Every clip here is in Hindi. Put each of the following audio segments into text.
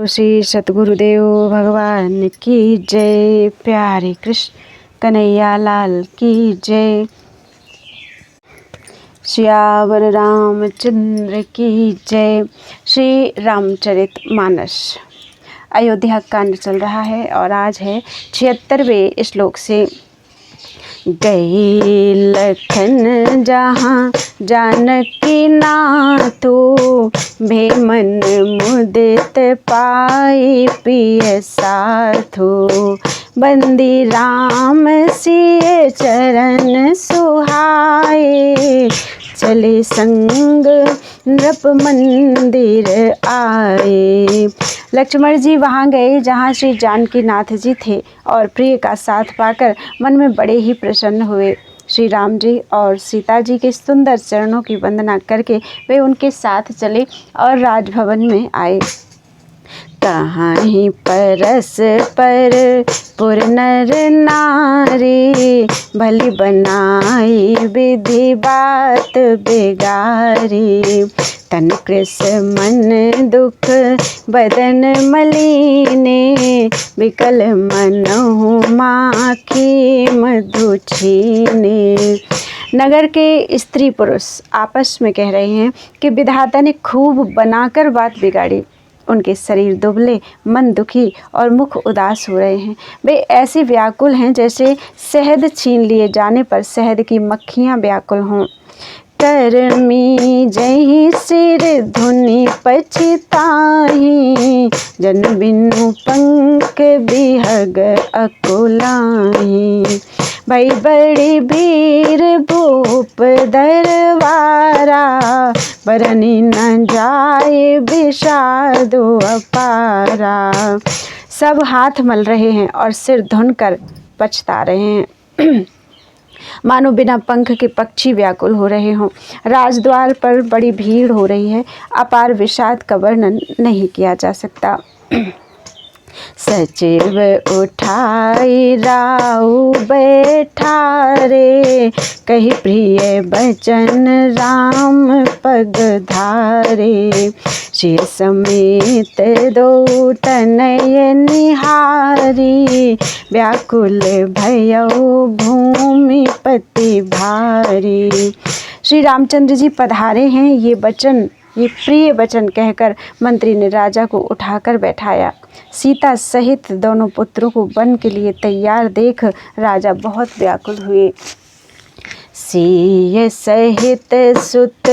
श्री सतगुरुदेव भगवान की जय। प्यारे कृष्ण कन्हैया लाल की जय। श्यावर रामचंद्र की जय। श्री रामचरित मानस अयोध्या कांड चल रहा है और आज है 76वें श्लोक से। गई लखन जहाँ जानकी नाथो, भेमन मुदित पाई पिय साथो। बंदी राम सिय चरण सुहाए, चले संग नृप मंदिर आए। लक्ष्मण जी वहाँ गए जहाँ श्री जानकी नाथ जी थे और प्रिय का साथ पाकर मन में बड़े ही प्रसन्न हुए। श्री राम जी और सीता जी के सुंदर चरणों की वंदना करके वे उनके साथ चले और राजभवन में आए। कहीं परस पर पुर नर नारी, भली बनाई विधि बात बिगारी। तन कृष मन दुख बदन मलिने, विकल मनहु माखी मधु छीने। नगर के स्त्री पुरुष आपस में कह रहे हैं कि विधाता ने खूब बनाकर बात बिगाड़ी। उनके शरीर दुबले, मन दुखी और मुख उदास हो रहे हैं। वे ऐसे व्याकुल हैं जैसे शहद छीन लिए जाने पर शहद की मक्खियाँ व्याकुल हों। करमी जही सिर धुनि पछिताही, जन बिनु पंख बिहग अकुलाही। भई बड़ी भीर भूप दरबारा, बरनी न जाए विषादो अपारा। सब हाथ मल रहे हैं और सिर धुन कर पछता रहे हैं, मानो बिना पंख के पक्षी व्याकुल हो रहे हों। राजद्वार पर बड़ी भीड़ हो रही है, अपार विषाद का वर्णन नहीं किया जा सकता। सचिव उठाई राउ बैठारे, कही प्रिय बचन राम पग धारे। श्री समेत दो तनय निहारी, व्याकुल भयउ भूमि पति भारी। श्री रामचंद्र जी पधारे हैं, ये प्रिय वचन कहकर मंत्री ने राजा को उठाकर बैठाया। सीता सहित दोनों पुत्रों को वन के लिए तैयार देख राजा बहुत व्याकुल हुए। सिय सहित सुत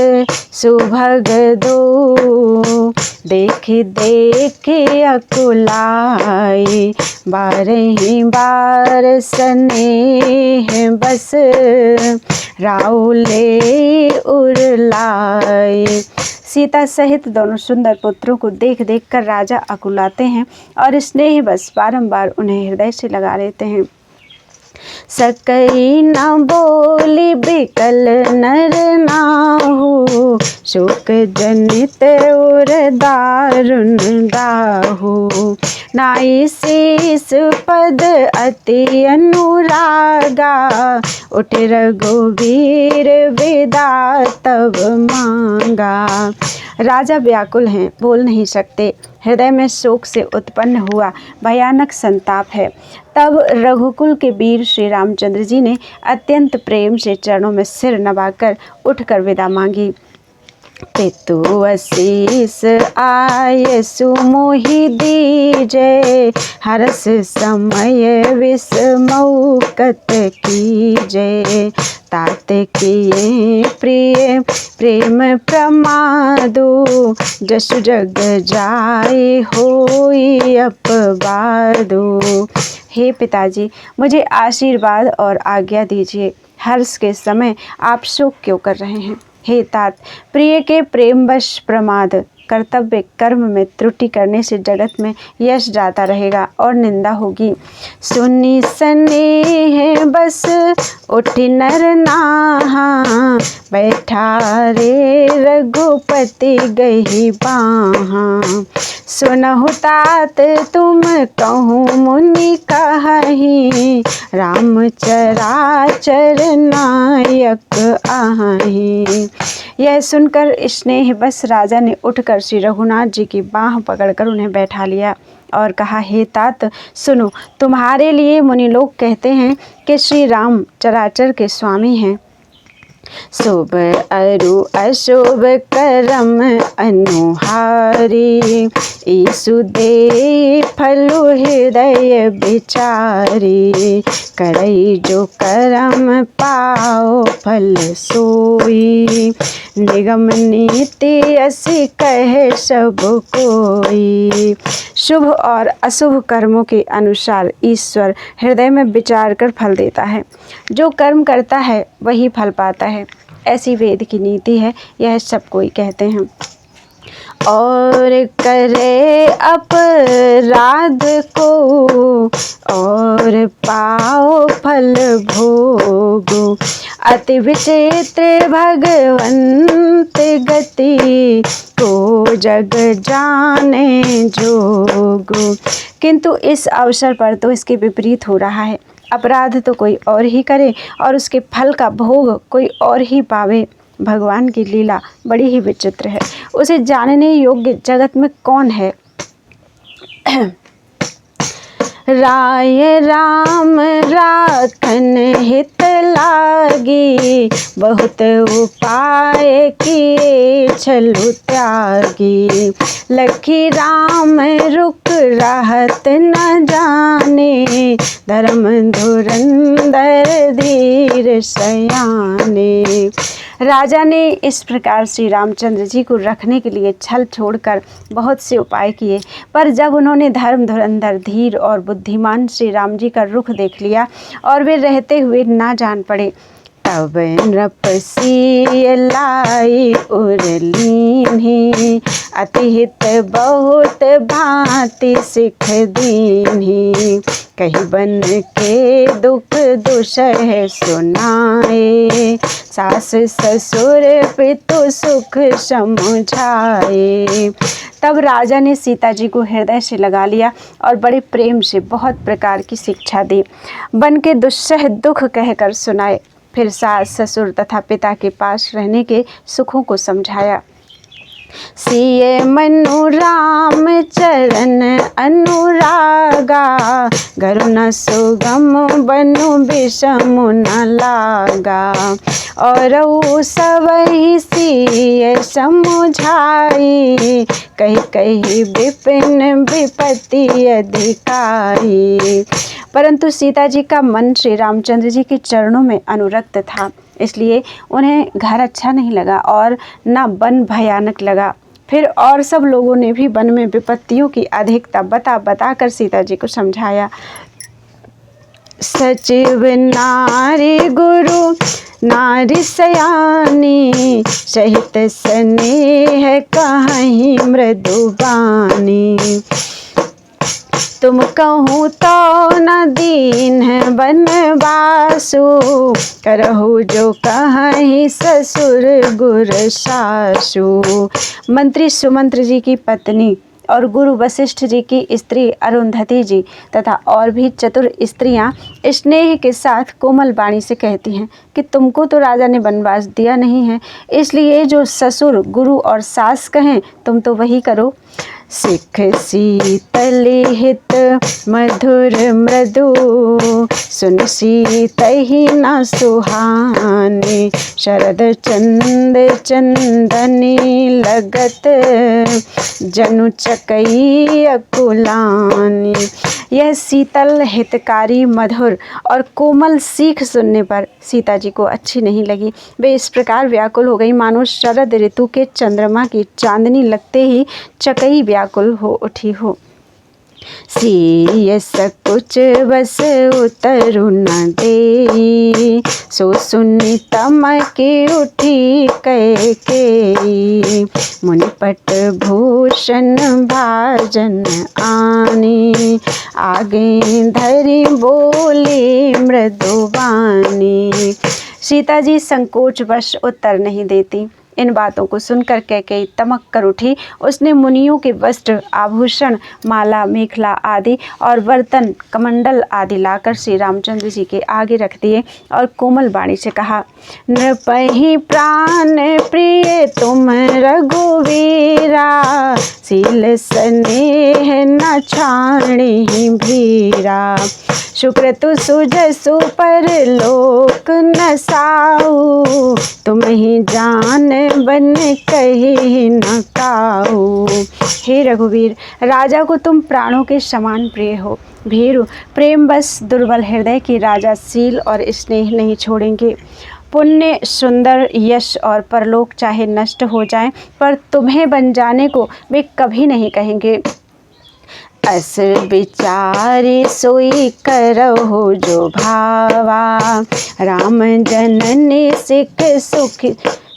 सुभग दो, देख देख अकुलाई। बारही बार स्नेह बस, राउले उरलाई। सीता सहित दोनों सुंदर पुत्रों को देख देख कर राजा अकुलाते हैं और स्नेह बस बारंबार उन्हें हृदय से लगा लेते हैं। सकई न बोली बिकल नर नाहु, शोक जनित उर दारुण दाहु। नाई शीस पद अति अनुरागा, उठ रघुवीर विदा तब मांगा। राजा व्याकुल हैं, बोल नहीं सकते, हृदय में शोक से उत्पन्न हुआ भयानक संताप है। तब रघुकुल के वीर श्री रामचंद्र जी ने अत्यंत प्रेम से चरणों में सिर नवाकर उठकर विदा मांगी। पितु आशीष आय सुमोहि दीजय, हरस समय विस्मौकत कीजय। तात किए प्रिय प्रेम प्रमादो, जसु जग जाए होई अपवादो। हे पिताजी, मुझे आशीर्वाद और आज्ञा दीजिए। हर्ष के समय आप शोक क्यों कर रहे हैं? हे तात, प्रिय के प्रेमवश प्रमाद, कर्तव्य कर्म में त्रुटि करने से जगत में यश जाता रहेगा और निंदा होगी। सुनी स्नेह बस उठी नर नाहा, बैठा रे रघुपति गही बाहा। सुनहु तात तुम कहूँ मुनि कहि, राम चराचर नायक आहि। यह सुनकर स्नेह बस राजा ने उठकर श्री रघुनाथ जी की बाँह पकड़कर उन्हें बैठा लिया और कहा, हे तात सुनो, तुम्हारे लिए मुनि लोग कहते हैं कि श्री राम चराचर के स्वामी हैं। शुभ अरु अशुभ करम अनुहारी, ईसु दे फलु हृदय बिचारी, करई जो करम पाओ फल सोई, निगम नीति असी कहे सब कोई। शुभ और अशुभ कर्मों के अनुसार ईश्वर हृदय में विचार कर फल देता है। जो कर्म करता है वही फल पाता है, ऐसी वेद की नीति है, यह सब कोई कहते हैं। और करे अपराध को और पाओ फल भोगो, अति विचित्र भगवंत गति को जग जाने जोगो। किंतु इस अवसर पर तो इसके विपरीत हो रहा है। अपराध तो कोई और ही करे और उसके फल का भोग कोई और ही पावे। भगवान की लीला बड़ी ही विचित्र है, उसे जानने योग्य जगत में कौन है। राय राम राखन हित लागी, बहुत उपाय किए छलु त्यागी, लखी राम रुक रहत न जाने, धर्म धुरंधर धीर सयाने। राजा ने इस प्रकार श्री रामचंद्र जी को रखने के लिए छल छोड़कर बहुत से उपाय किए, पर जब उन्होंने धर्म धुरंधर धीर और बुद्धिमान श्री राम जी का रुख देख लिया और वे रहते हुए ना जान पड़े, तब नृपसी लाई उरलीन्ही, अतिहित बहुत भांति सिख दीन्ही, कही बन के दुख दुसह सुनाए, सास ससुर पितु सुख समझाए। तब राजा ने सीता जी को हृदय से लगा लिया और बड़े प्रेम से बहुत प्रकार की शिक्षा दी, बन के दुस्सह दुख कहकर सुनाए। फिर सास ससुर तथा पिता के पास रहने के सुखों को समझाया। सिए मनु राम चरण अनुरागा, घर न सुगम बनु विषम न लागा, और सबहि सिए समझाई, कही कही विपिन विपत्ति अधिकारी। परंतु सीता जी का मन श्री रामचंद्र जी के चरणों में अनुरक्त था, इसलिए उन्हें घर अच्छा नहीं लगा और न वन भयानक लगा। फिर और सब लोगों ने भी वन में विपत्तियों की अधिकता बता कर सीता जी को समझाया। सचिव नारी गुरु नारी सयानी, सहित स्नेह कहीं मृदुबानी, तुम कहूँ तो न दीन है बनवासु, करहु जो कहीं ससुर गुर सासु। मंत्री सुमंत्र जी की पत्नी और गुरु वशिष्ठ जी की स्त्री अरुंधति जी तथा और भी चतुर स्त्रियां स्नेह के साथ कोमल वाणी से कहती हैं कि तुमको तो राजा ने वनवास दिया नहीं है, इसलिए जो ससुर गुरु और सास कहें तुम तो वही करो। सिख शीतल हित मधुर मृदु, सुन सीतहि न सुहानी, शरद चंद चंदनी लगत, जनु चकई अकुलानी। यह शीतल हितकारी मधुर और कोमल सीख सुनने पर सीता जी को अच्छी नहीं लगी। वे इस प्रकार व्याकुल हो गई मानो शरद ऋतु के चंद्रमा की चांदनी लगते ही चकई व्याकुल हो उठी हो। सिय सकुच बस उतरु न देई, सो सुनि तमकि उठी कैकेयी, मुनिपट भूषण भाजन आनी, आगे धरि बोली मृदुवानी। सीता जी संकोचवश उत्तर नहीं देती। इन बातों को सुनकर कैकेयी तमक कर उठी। उसने मुनियों के वस्त्र, आभूषण, माला, मेखला आदि और बर्तन, कमंडल आदि लाकर श्री रामचंद्र जी के आगे रख दिए और कोमल वाणी से कहा, नृपहि प्राण प्रिय तुम रघुवीरा, सील स्नेह न छाणी भीरा, सुकृतु सुजसु परलोक न साऊ, तुम ही जान बन कही न काऊ। हे रघुवीर, राजा को तुम प्राणों के समान प्रिय हो। भीरु, प्रेम बस दुर्बल हृदय की राजा सील और स्नेह नहीं छोड़ेंगे। पुण्य, सुंदर, यश और परलोक चाहे नष्ट हो जाएं, पर तुम्हें बन जाने को वे कभी नहीं कहेंगे। अस विचारी सोई करहु जो भावा, राम जननी सिख सुख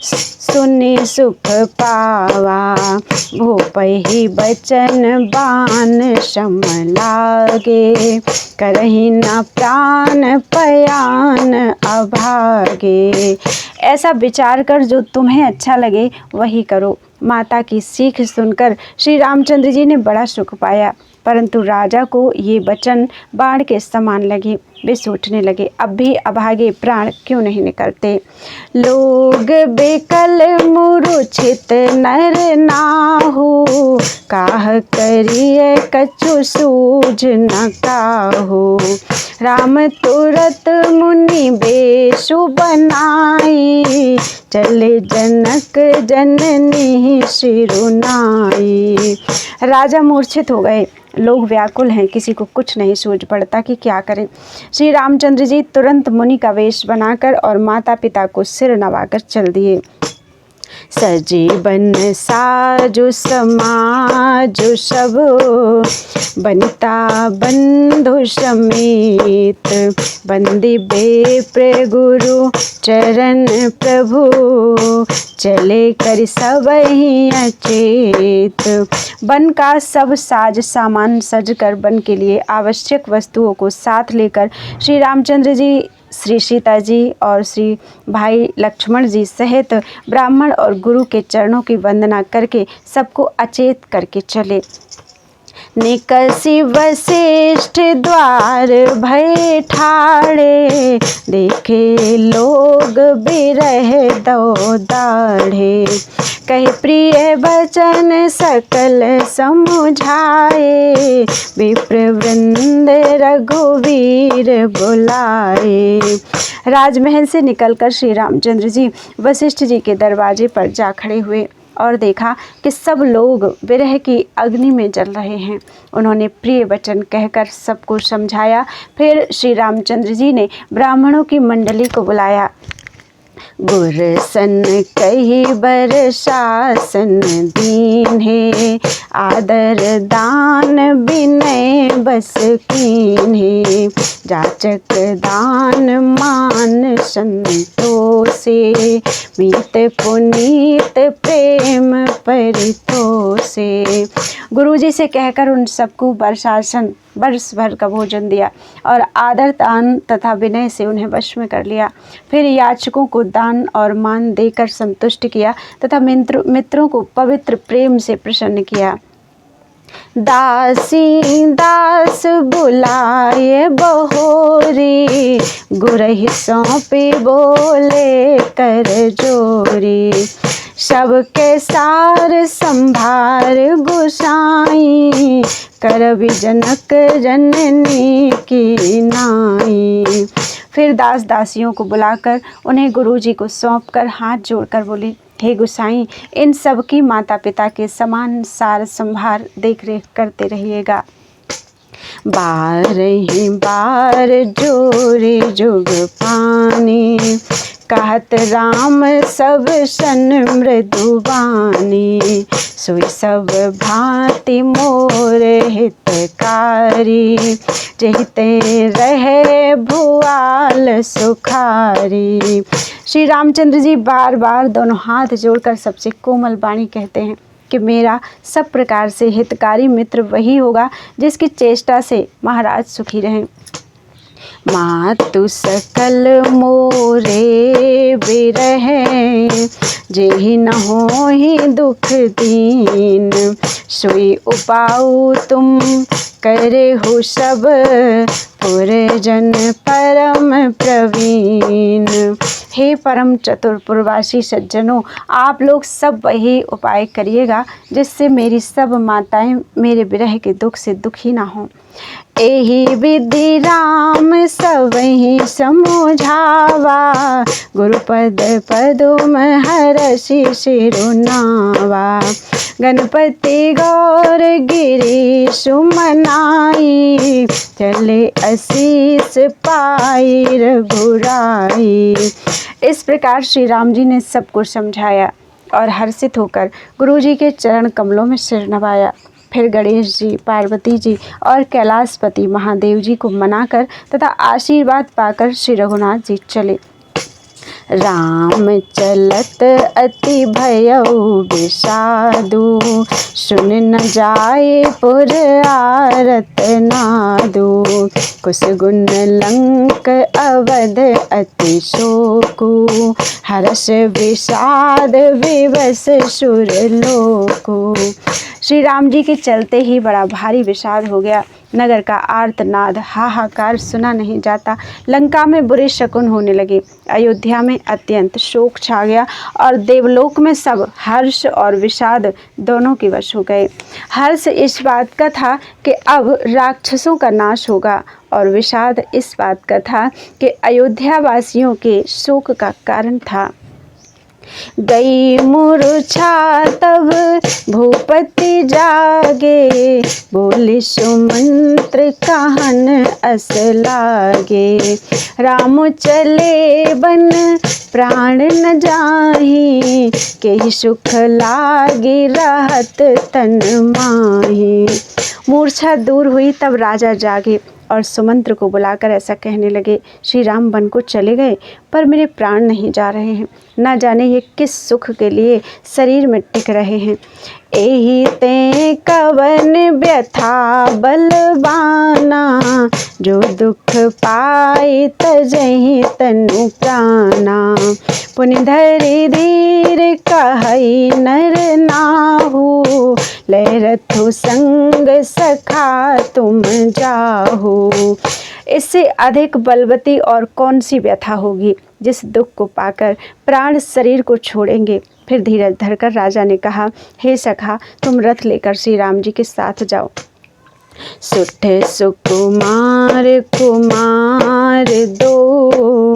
सुनि सुख पावा, भूपहि बचन बान सम लागे, करहि न प्राण पयान अभागे। ऐसा विचार कर जो तुम्हें अच्छा लगे वही करो। माता की सीख सुनकर श्री रामचंद्र जी ने बड़ा सुख पाया, परंतु राजा को ये वचन बाण के समान लगे। वे सोचने लगे, अब भी अभागे प्राण क्यों नहीं निकलते। लोग बेकल मूर्छित नर नाहु, काह करिए कछु सूझ न काहू। राम तुरत मुनि बेशु बनाई, चले जनक जननी शिरुनाई। राजा मूर्छित हो गए, लोग व्याकुल हैं, किसी को कुछ नहीं सूझ पड़ता कि क्या करें। श्री रामचंद्र जी तुरंत मुनि का वेश बनाकर और माता पिता को सिर नवाकर चल दिए। सजीवन साजु समाजु सब, बनिता बंधु समेत, बंदी बेप्र गुरु चरण प्रभु, चले कर सब ही अचेत। वन का सब साज सामान सजकर वन के लिए आवश्यक वस्तुओं को साथ लेकर श्री रामचंद्र जी, श्री सीता जी और श्री भाई लक्ष्मण जी सहित ब्राह्मण और गुरु के चरणों की वंदना करके सबको अचेत करके चले। निकसी वशिष्ठ द्वार भय ठाड़े, देखे लोग बिरह दो दाढ़े, कहे प्रिय वचन सकल समुझाए, विप्र वृंद रघुवीर बुलाए। राजमहल से निकलकर श्री रामचंद्र जी वशिष्ठ जी के दरवाजे पर जा खड़े हुए और देखा कि सब लोग विरह की अग्नि में जल रहे हैं। उन्होंने प्रिय वचन कहकर सबको समझाया। फिर श्री रामचंद्र जी ने ब्राह्मणों की मंडली को बुलाया। गुर सन कही बर शासन दीन्हे, आदर दान विनय बस कीन्हे, जाचक दान मान संतोषे, मीत पुनीत प्रेम परितोषे। गुरुजी से कहकर उन सबको वर्षासन वर्ष भर का भोजन दिया और आदर दान तथा विनय से उन्हें वश में कर लिया। फिर याचकों को दान और मान देकर संतुष्ट किया तथा मित्रों को पवित्र प्रेम से प्रसन्न किया। दासी दास बुलाए बहोरी, गुरहि सौंपे बोले कर जोरी, सबके सार संभार गुसाई, करबि जनक जननी की नाई। फिर दास दासियों को बुलाकर उन्हें गुरुजी को सौंपकर हाथ जोड़कर बोले, हे गुसाई, इन सब की माता पिता के समान सार संभार देख रेख करते रहिएगा। बार ही बार जोरे जुग पानी, कहत राम सब सन मृदुबानी, सोई सब भांति मोर हितकारी, जहिते रहे भुआल सुखारी। श्री रामचंद्र जी बार बार दोनों हाथ जोड़कर सबसे कोमल वाणी कहते हैं कि मेरा सब प्रकार से हितकारी मित्र वही होगा जिसकी चेष्टा से महाराज सुखी रहें। मातु सकल मोरे बिरह, जेहि न होहि दुख दीन। सोई उपाऊ तुम करे हो सब, पुरजन परम प्रवीण। हे परम चतुरपुरवासी सज्जनों, आप लोग सब वही उपाय करिएगा जिससे मेरी सब माताएं मेरे विरह के दुख से दुखी ना हों। एहि विधि राम सबहि समुझावा, गुरुपद पदुम हरषि शिरुनावा। गणपति गौर गिरी सुमनाई, चले असीस पाई रघुराई। इस प्रकार श्री राम जी ने सबको समझाया और हर्षित होकर गुरु जी के चरण कमलों में सिर नवाया। फिर गणेश जी, पार्वती जी और कैलाशपति महादेव जी को मनाकर तथा आशीर्वाद पाकर श्री रघुनाथ जी चले। राम चलत अति भयउ विषादु, सुन न जाए पुर आरत नादु। कुसगुन लंक अवध अति शोकु, हर्ष विषाद विवश सुर लोकु। श्री राम जी के चलते ही बड़ा भारी विषाद हो गया। नगर का आर्तनाद हाहाकार सुना नहीं जाता। लंका में बुरे शकुन होने लगे। अयोध्या में अत्यंत शोक छा गया और देवलोक में सब हर्ष और विषाद दोनों के वश हो गए। हर्ष इस बात का था कि अब राक्षसों का नाश होगा और विषाद इस बात का था कि अयोध्या वासियों के शोक का कारण था। गई मूर्छा तब भूपति जागे, बोले सुमंत्र कहन अस लागे। राम चले बन प्राण न जाहि, केहि सुख लागे रहत तन माहि। मूर्छा दूर हुई तब राजा जागे और सुमंत्र को बुलाकर ऐसा कहने लगे, श्री राम वन को चले गए पर मेरे प्राण नहीं जा रहे हैं। न जाने ये किस सुख के लिए शरीर में टिक रहे हैं। एहि ते कवन व्यथा बलवाना, जो दुख पाए तजहि तनु प्राणा। पुनि धरि धीर कहई नर नाहु, लय रथु संग सखा तुम जाहु। इससे अधिक बलवती और कौन सी व्यथा होगी जिस दुख को पाकर प्राण शरीर को छोड़ेंगे। फिर धीरज धरकर राजा ने कहा, हे सखा, तुम रथ लेकर श्री राम जी के साथ जाओ। सुठ सुकुमार कुमार दो,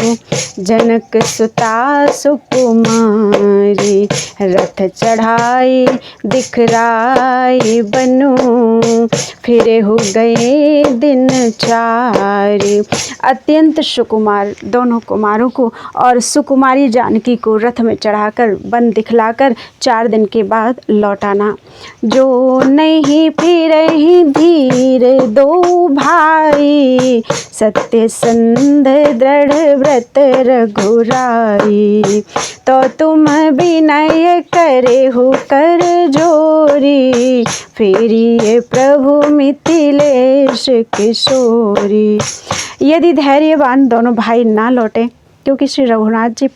जनक सुता सुकुमारी। रथ चढ़ाई दिखराई बनु, फिरे हो गए दिन चारि। अत्यंत सुकुमार दोनों कुमारों को और सुकुमारी जानकी को रथ में चढ़ाकर वन दिखलाकर 4 दिन के बाद लौटाना। जो नहीं फिरहि धीर दो भाई, सत्य संध दृढ़ व्रत रघुराई। तो तुम विनय करे हो कर जोरी, फेरिए प्रभु मिथिलेश किशोरी। यदि धैर्यवान दोनों भाई ना लौटे, क्योंकि श्री रघुनाथ जी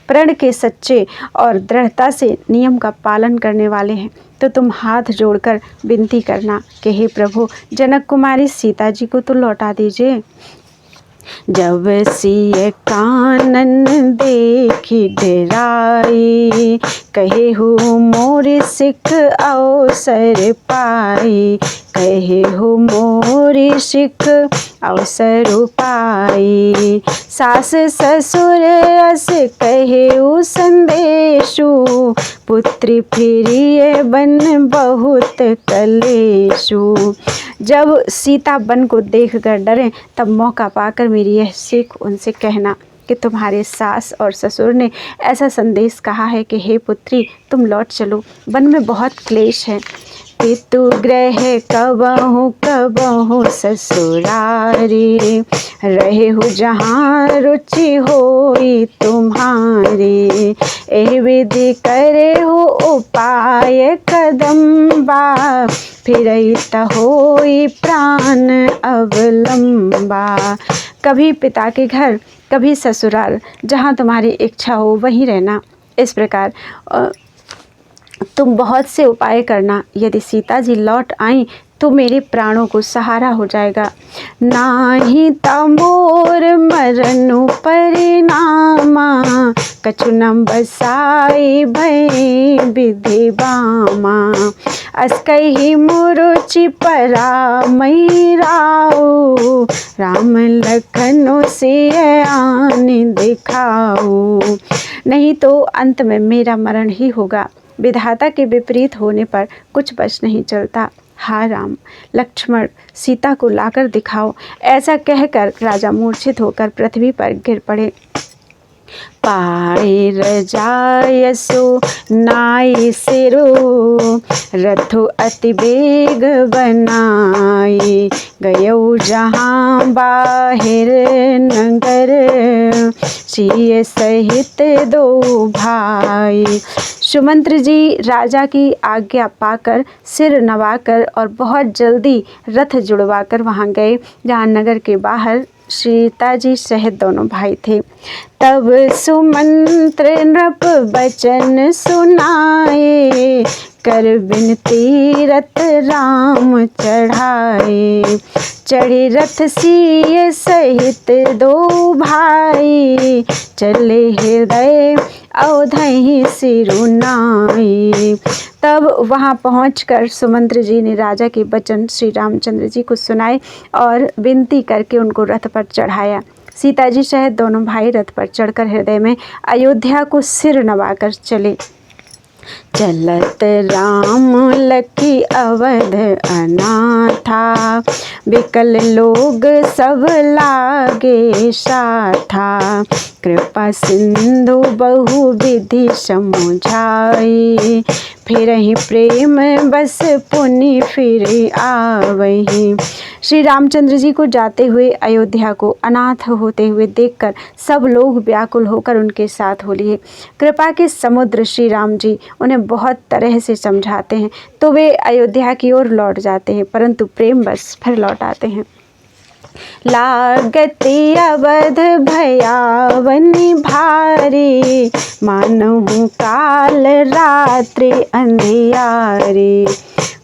प्रण के सच्चे और दृढ़ता से नियम का पालन करने वाले हैं, तो तुम हाथ जोड़कर विनती करना कि हे प्रभु, जनक कुमारी सीता जी को तो लौटा दीजिए। जब सिय कानन देखी डेराई, कहे हो मोर सिख अवसर पाई। कहे हो मोर सिख अवसर पाई। सास ससुर अस कहे संदेशु, पुत्री फिरिए बन बहुत कलेशु। जब सीता बन को देखकर डरे, तब मौका पाकर मेरी यह सीख उनसे कहना कि तुम्हारे सास और ससुर ने ऐसा संदेश कहा है कि हे पुत्री, तुम लौट चलो, वन में बहुत क्लेश है। पितुग्रह कबहु कबहु ससुरारी, रहे हो जहाँ रुचि होई तुम्हारी। एह विधि करे हो उपाय कदम्बा, फिरत होई प्राण अवलंबा। कभी पिता के घर, कभी ससुराल, जहाँ तुम्हारी इच्छा हो वहीं रहना। इस प्रकार तुम बहुत से उपाय करना। यदि सीता जी लौट आई तो मेरे प्राणों को सहारा हो जाएगा। नाही तमोर मरनु परिणामा, कछु न बसाई भई विधि बामा। अस कही मुरुचि परामई राऊ, राम लखन सिय आन दिखाऊ। नहीं तो अंत में मेरा मरण ही होगा। विधाता के विपरीत होने पर कुछ बच नहीं चलता। हा राम, लक्ष्मण सीता को लाकर दिखाओ। ऐसा कहकर राजा मूर्छित होकर पृथ्वी पर गिर पड़े। पाए रजायसो नाई सिरो, रथो अति बेग बनाई। गयो जहाँ बाहिर नगर, सिय सहित दो भाई। सुमंत्र जी राजा की आज्ञा पाकर सिर नवाकर और बहुत जल्दी रथ जुड़वाकर वहाँ गए जहाँ नगर के बाहर सीता जी सहित दोनों भाई थे। तब सुमंत्र नृप बचन सुनाए, कर विनती रथ राम चढ़ाए। चढ़े रथ सिय सहित दो भाई, चले हृदय अवधहि सिरुनाई। तब वहाँ पहुंचकर सुमंत्र जी ने राजा के वचन श्री रामचंद्र जी को सुनाए और विनती करके उनको रथ पर चढ़ाया। सीता जी सहित दोनों भाई रथ पर चढ़कर हृदय में अयोध्या को सिर नवाकर चले। चलत राम लखी अवध अनाथा, विकल लोग सब लागे साथा। कृपा सिंधु बहु विधि समुझाई, फिरहि प्रेम बस पुनि फिर आवही। श्री रामचंद्र जी को जाते हुए अयोध्या को अनाथ होते हुए देखकर सब लोग व्याकुल होकर उनके साथ हो लिए। कृपा के समुद्र श्री राम जी उन्हें बहुत तरह से समझाते हैं तो वे अयोध्या की ओर लौट जाते हैं, परंतु प्रेम बस फिर लौट आते हैं। लागति अवध भयावनि भारी, मानहु काल रात्रि अंधियारी।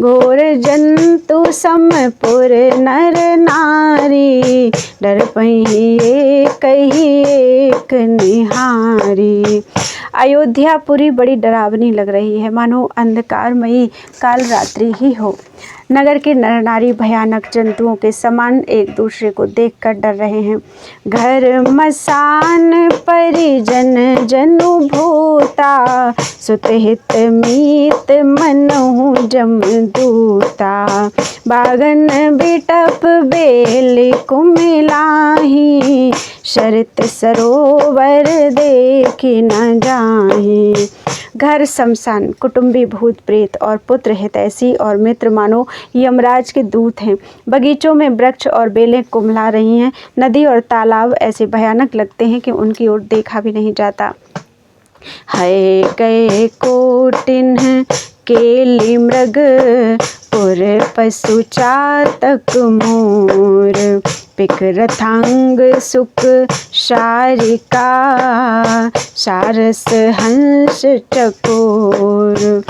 घोर जंतु समपुर नर नारी, डर पही एक निहारी। अयोध्यापुरी बड़ी डरावनी लग रही है, मानो अंधकारमयी काल रात्रि ही हो। नगर के नर नारी भयानक जंतुओं के समान एक दूसरे को देखकर डर रहे हैं। घर मसान परिजन जनु भूता, सुत हित मीत मनहु जमदूता। बागन बिटप बेल कुमिलाही, शरत सरोवर देखि न जाही। घर शमशान, कुटुंबी भूत प्रेत और पुत्र हितैषी और मित्र मानो यमराज के दूत हैं। बगीचों में वृक्ष और बेलें कुम्हला रही हैं। नदी और तालाब ऐसे भयानक लगते हैं कि उनकी ओर देखा भी नहीं जाता। है कई कोटिन केली मृग, पुर पशु चातक मोर। पिक रथांग सुख शारिका, सारस हंस चकोर।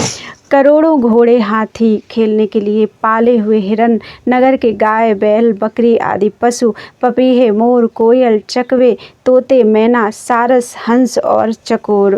करोड़ों घोड़े, हाथी, खेलने के लिए पाले हुए हिरन, नगर के गाय बैल बकरी आदि पशु, पपीहे मोर कोयल चकवे तोते मैना सारस हंस और चकोर।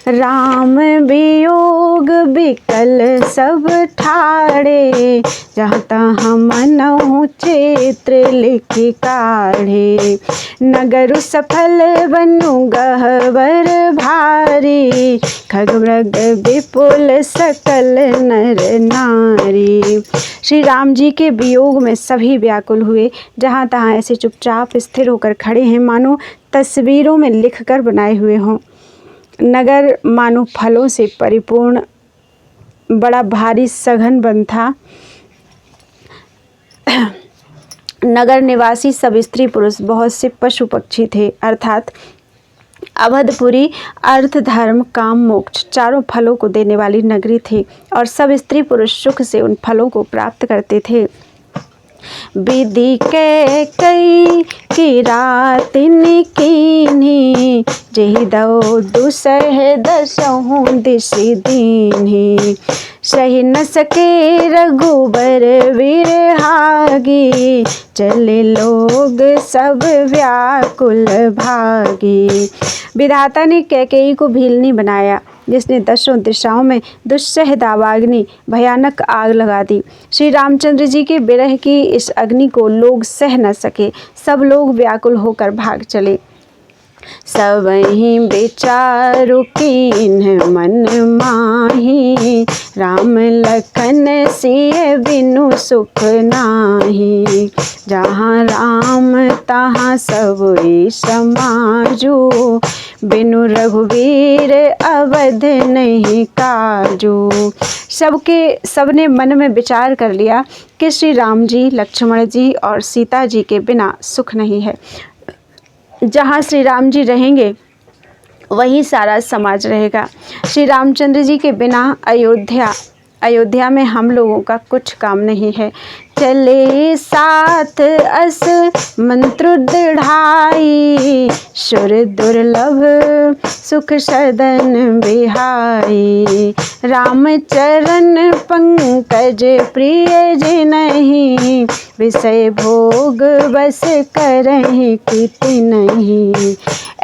राम वियोग विकल सब ठाड़े, जहाँ तहाँ मनहु चित्र लिखि काढ़े। नगर सफल बनु गहवर भारी, खग मृग विपुल सकल नर नारी। श्री राम जी के वियोग में सभी व्याकुल हुए। जहाँ तहाँ ऐसे चुपचाप स्थिर होकर खड़े हैं मानो तस्वीरों में लिखकर बनाए हुए हों। नगर मानो फलों से परिपूर्ण बड़ा भारी सघन वन था। नगर निवासी सब स्त्री पुरुष, बहुत से पशु पक्षी थे, अर्थात अवधपुरी अर्थ धर्म काम मोक्ष चारों फलों को देने वाली नगरी थी और सब स्त्री पुरुष सुख से उन फलों को प्राप्त करते थे। विधि के कई की रात कीन्ही, जेहि दो दुसह दसहु दिश दीन्ही। सही न सके रघुबर विरहागी, चले लोग सब व्याकुल भागी। विधाता ने कैकेयी को भीलनी बनाया, जिसने दसों दिशाओं में दुस्सह दावाग्नि भयानक आग लगा दी। श्री रामचंद्र जी के विरह की इस अग्नि को लोग सह न सके, सब लोग व्याकुल होकर भाग चले। सबहि बेचारु कीन्ह मन माही, राम लखन सिय बिनु सुख नाही। जहाँ राम तहाँ सबुई समाजू, बिनु रघुवीर अवध नहीं काजू। सबने मन में विचार कर लिया कि श्री राम जी, लक्ष्मण जी और सीता जी के बिना सुख नहीं है। जहाँ श्री राम जी रहेंगे वहीं सारा समाज रहेगा। श्री रामचंद्र जी के बिना अयोध्या में हम लोगों का कुछ काम नहीं है। चले साथ अस मंत्र दृढ़ाई, सुर दुर्लभ सुख सदन बिहाई। राम चरण पंकज प्रिय जिनहि, विषय भोग बस करहि कीति नहीं।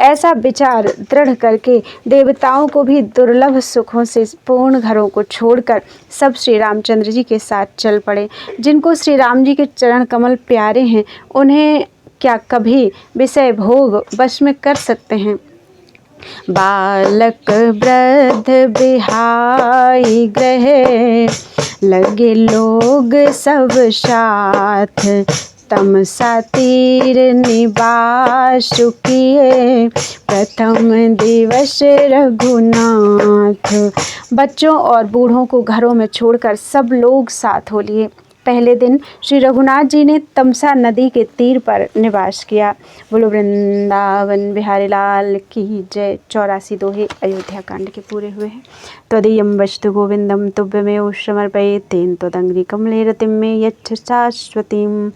ऐसा विचार दृढ़ करके देवताओं को भी दुर्लभ सुखों से पूर्ण घरों को छोड़कर सब श्री रामचंद्र जी के साथ चल पड़े। जिनको श्री राम जी के चरण कमल प्यारे हैं, उन्हें क्या कभी विषय भोग वश में कर सकते हैं। बालक वृद्ध बिहाई ग्रह, लगे लोग सब साथ। तमसा तीर निवास किए, प्रथम दिवस रघुनाथ। बच्चों और बूढ़ों को घरों में छोड़कर सब लोग साथ हो लिए। पहले दिन श्री रघुनाथ जी ने तमसा नदी के तीर पर निवास किया। बोलो वृंदावन बिहारी लाल की जय। 84 दोहे अयोध्या कांड के पूरे हुए हैं। त्वदीयं वस्तु गोविंदम तुभ्यमेव समर्पये, तेन त्वदंघ्रि कमले रतिं मे यच्छ शाश्वतीम्।